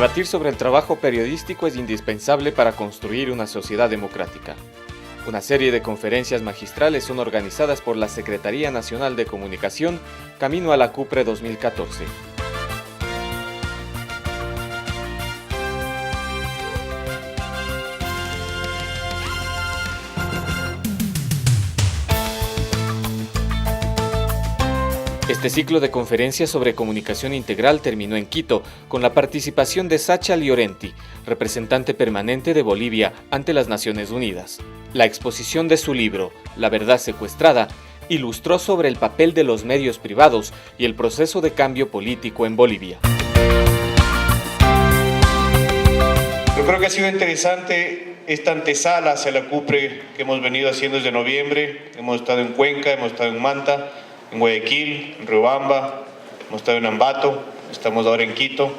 Debatir sobre el trabajo periodístico es indispensable para construir una sociedad democrática. Una serie de conferencias magistrales son organizadas por la Secretaría Nacional de Comunicación camino a la Cupre 2014. Este ciclo de conferencias sobre comunicación integral terminó en Quito, con la participación de Sacha Llorenti, representante permanente de Bolivia ante las Naciones Unidas. La exposición de su libro, La verdad secuestrada, ilustró sobre el papel de los medios privados y el proceso de cambio político en Bolivia. Yo creo que ha sido interesante esta antesala hacia la cumbre que hemos venido haciendo desde noviembre. Hemos estado en Cuenca, hemos estado en Manta, en Guayaquil, en Riobamba, hemos estado en Ambato, estamos ahora en Quito.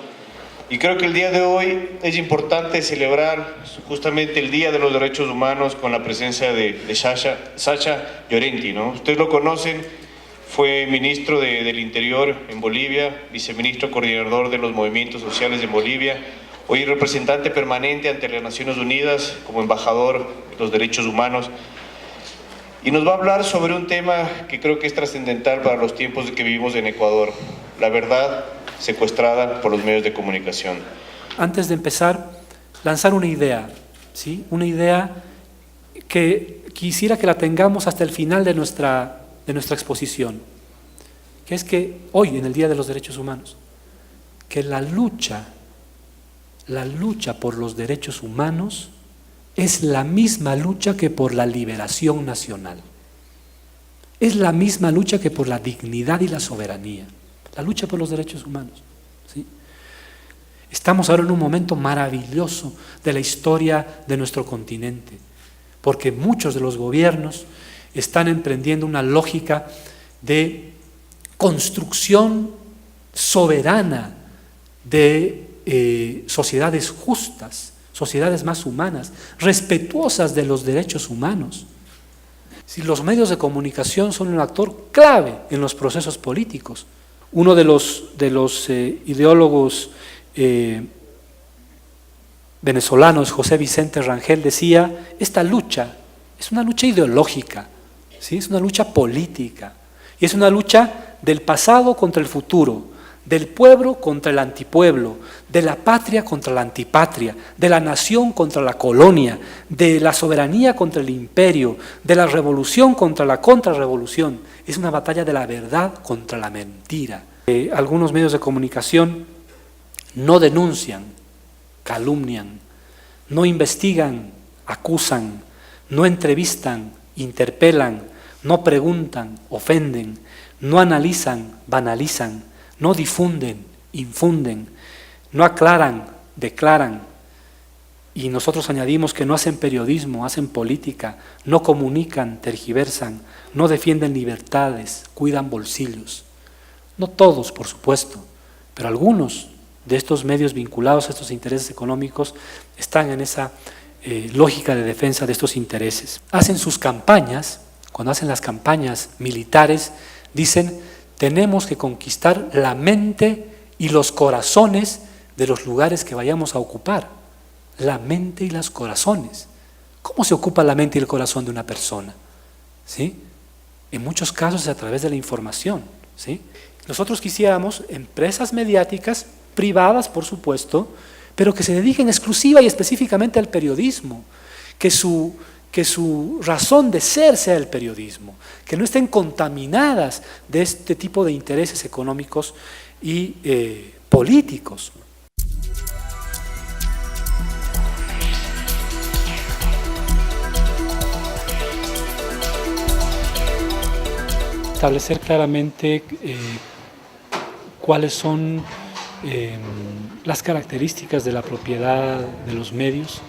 Y creo que el día de hoy es importante celebrar justamente el Día de los Derechos Humanos con la presencia de Sacha Llorenti, ¿no? Ustedes lo conocen, fue ministro del Interior en Bolivia, viceministro coordinador de los movimientos sociales en Bolivia, hoy representante permanente ante las Naciones Unidas como embajador de los derechos humanos. Y nos va a hablar sobre un tema que creo que es trascendental para los tiempos que vivimos en Ecuador, la verdad secuestrada por los medios de comunicación. Antes de empezar, lanzar una idea, ¿sí? Una idea que quisiera que la tengamos hasta el final de nuestra exposición, que es que hoy, en el Día de los Derechos Humanos, que la lucha por los derechos humanos es la misma lucha que por la liberación nacional. Es la misma lucha que por la dignidad y la soberanía. La lucha por los derechos humanos, ¿sí? Estamos ahora en un momento maravilloso de la historia de nuestro continente, porque muchos de los gobiernos están emprendiendo una lógica de construcción soberana de sociedades justas, sociedades más humanas, respetuosas de los derechos humanos. Si los medios de comunicación son un actor clave en los procesos políticos. Uno de los ideólogos venezolanos, José Vicente Rangel, decía: esta lucha es una lucha ideológica, ¿sí? Es una lucha política, y es una lucha del pasado contra el futuro, del pueblo contra el antipueblo, de la patria contra la antipatria, de la nación contra la colonia, de la soberanía contra el imperio, de la revolución contra la contrarrevolución. Es una batalla de la verdad contra la mentira. Algunos medios de comunicación no denuncian, calumnian, no investigan, acusan, no entrevistan, interpelan, no preguntan, ofenden, no analizan, banalizan, no difunden, infunden, no aclaran, declaran. Y nosotros añadimos que no hacen periodismo, hacen política, no comunican, tergiversan, no defienden libertades, cuidan bolsillos. No todos, por supuesto, pero algunos de estos medios vinculados a estos intereses económicos están en esa lógica de defensa de estos intereses. Hacen sus campañas, cuando hacen las campañas militares, dicen: tenemos que conquistar la mente y los corazones de los lugares que vayamos a ocupar. La mente y los corazones. ¿Cómo se ocupa la mente y el corazón de una persona? ¿Sí? En muchos casos es a través de la información, ¿sí? Nosotros quisiéramos empresas mediáticas, privadas por supuesto, pero que se dediquen exclusiva y específicamente al periodismo, que su razón de ser sea el periodismo, que no estén contaminadas de este tipo de intereses económicos y políticos. Establecer claramente cuáles son las características de la propiedad de los medios,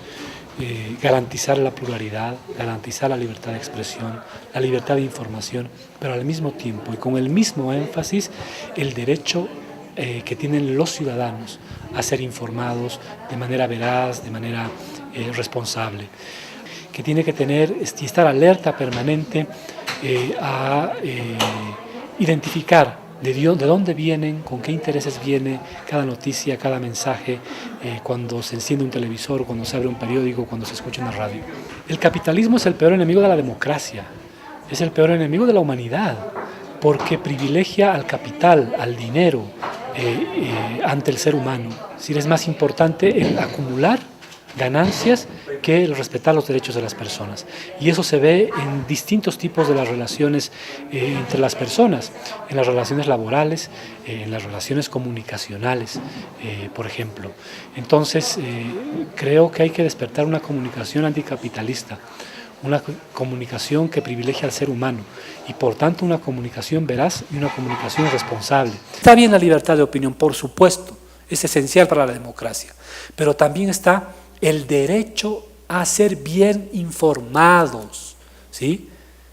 garantizar la pluralidad, garantizar la libertad de expresión, la libertad de información, pero al mismo tiempo y con el mismo énfasis el derecho que tienen los ciudadanos a ser informados de manera veraz, de manera responsable, que tiene que tener y estar alerta permanente a identificar de dónde vienen, con qué intereses viene cada noticia, cada mensaje, cuando se enciende un televisor, cuando se abre un periódico, cuando se escucha una radio. El capitalismo es el peor enemigo de la democracia, es el peor enemigo de la humanidad, porque privilegia al capital, al dinero, ante el ser humano. Es decir, es más importante el acumular ganancias que el respetar los derechos de las personas. Y eso se ve en distintos tipos de las relaciones entre las personas, en las relaciones laborales, en las relaciones comunicacionales, por ejemplo. Entonces, creo que hay que despertar una comunicación anticapitalista, una comunicación que privilegia al ser humano y por tanto una comunicación veraz y una comunicación responsable. Está bien la libertad de opinión, por supuesto, es esencial para la democracia, pero también está el derecho a ser bien informados, ¿sí?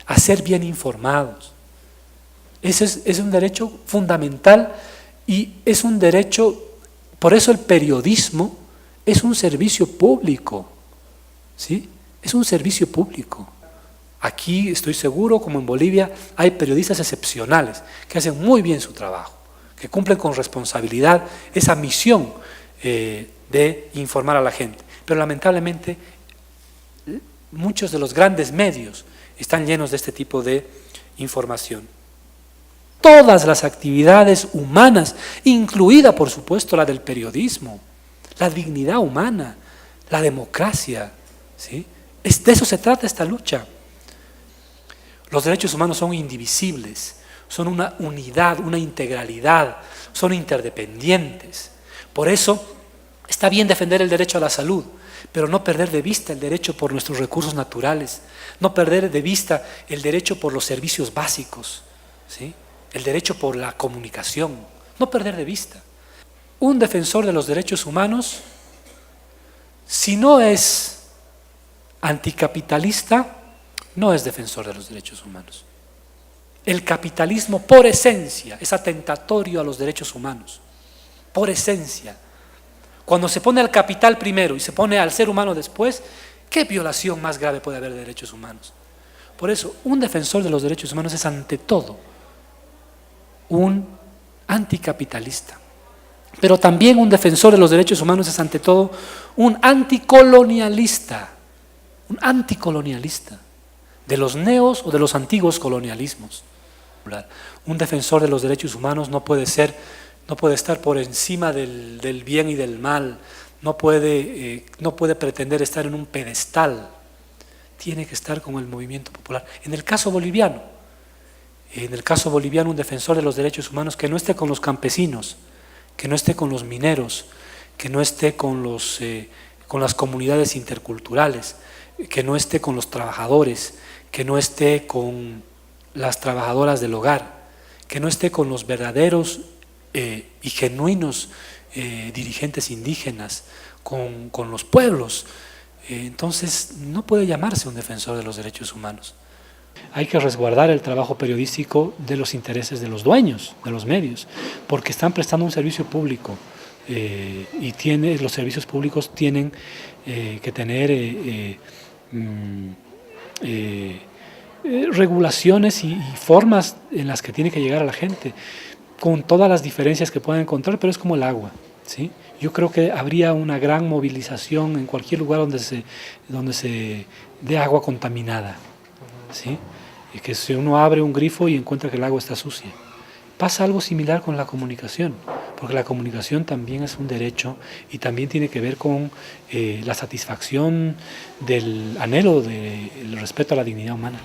A ser bien informados. Ese es un derecho fundamental y es un derecho, por eso el periodismo es un servicio público, ¿sí? Es un servicio público. Aquí estoy seguro, como en Bolivia, hay periodistas excepcionales que hacen muy bien su trabajo, que cumplen con responsabilidad esa misión de informar a la gente. Pero lamentablemente muchos de los grandes medios están llenos de este tipo de información. Todas las actividades humanas, incluida por supuesto la del periodismo, la dignidad humana, la democracia, ¿sí? De eso se trata esta lucha. Los derechos humanos son indivisibles, son una unidad, una integralidad, son interdependientes. Por eso está bien defender el derecho a la salud, pero no perder de vista el derecho por nuestros recursos naturales, no perder de vista el derecho por los servicios básicos, ¿sí? El derecho por la comunicación, no perder de vista. Un defensor de los derechos humanos, si no es anticapitalista, no es defensor de los derechos humanos. El capitalismo por esencia es atentatorio a los derechos humanos, por esencia. Cuando se pone al capital primero y se pone al ser humano después, ¿qué violación más grave puede haber de derechos humanos? Por eso, un defensor de los derechos humanos es ante todo un anticapitalista. Pero también un defensor de los derechos humanos es ante todo un anticolonialista. Un anticolonialista, de los neos o de los antiguos colonialismos. Un defensor de los derechos humanos no puede estar por encima del bien y del mal, no puede pretender estar en un pedestal, tiene que estar con el movimiento popular. En el caso boliviano, un defensor de los derechos humanos que no esté con los campesinos, que no esté con los mineros, que no esté con las comunidades interculturales, que no esté con los trabajadores, que no esté con las trabajadoras del hogar, que no esté con los verdaderos y genuinos dirigentes indígenas, con los pueblos. Entonces no puede llamarse un defensor de los derechos humanos. Hay que resguardar el trabajo periodístico de los intereses de los dueños de los medios, porque están prestando un servicio público y los servicios públicos tienen que tener regulaciones y formas en las que tiene que llegar a la gente, con todas las diferencias que puedan encontrar, pero es como el agua, ¿sí? Yo creo que habría una gran movilización en cualquier lugar donde se dé agua contaminada, ¿sí? Y que si uno abre un grifo y encuentra que el agua está sucia. Pasa algo similar con la comunicación, porque la comunicación también es un derecho y también tiene que ver con la satisfacción del anhelo del respeto a la dignidad humana.